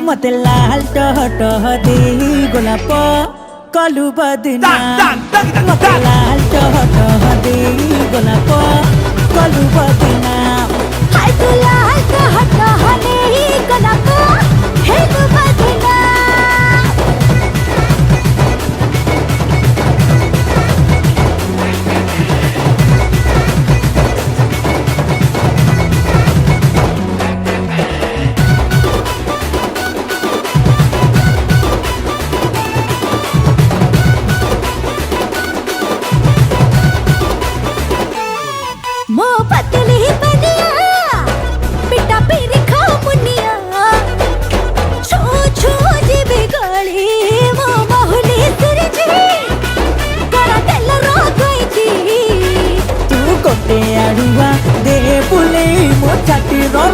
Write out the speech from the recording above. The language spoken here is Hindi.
मते लाल टह दे गोलाप कलु बदना मते लाल टह दे गोलाप कलु बदना हाय तू लाल टह दे गोलाप हे तू बदना मो पतली बनिया बिटा पीर खा मुनिया छो छो जी बिगड़ी मो बहुली सुरजी करा तेल रो गई थी तू गोटे आड़ुआ दे बुले मो छाती रो